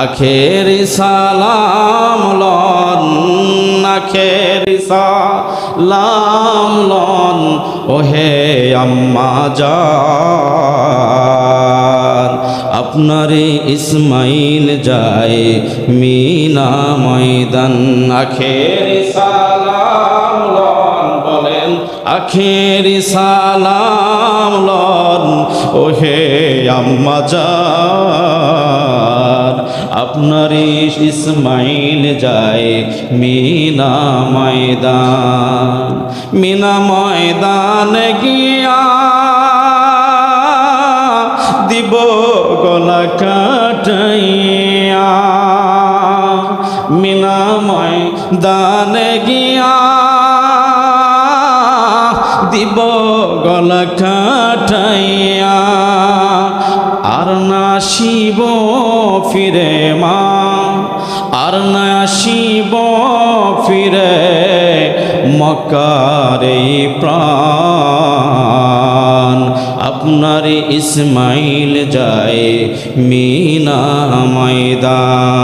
আখেরি সালাম লন, আখেরি সালাম লন ওহে আম্মা জান। আপনারে ইসমাইল যায় মিনা ময়দান, আখেরি সালাম লন, বলেন আখেরি সালাম লন ওহে আম্মা জান। আপনারে ইসমাইল যায় মিনা ময়দান, মিনা ময়দানে গিয়া দিব গলা কাটাইয়া, মিনা ময়দানে গিয়া দিব গলা কাটাইয়া। আর না শিব ফিরে মা, আর না শিব ফিরে মক্কার এই প্রাণ। আপনার ইসমাইল যায় মিনা ময়দান।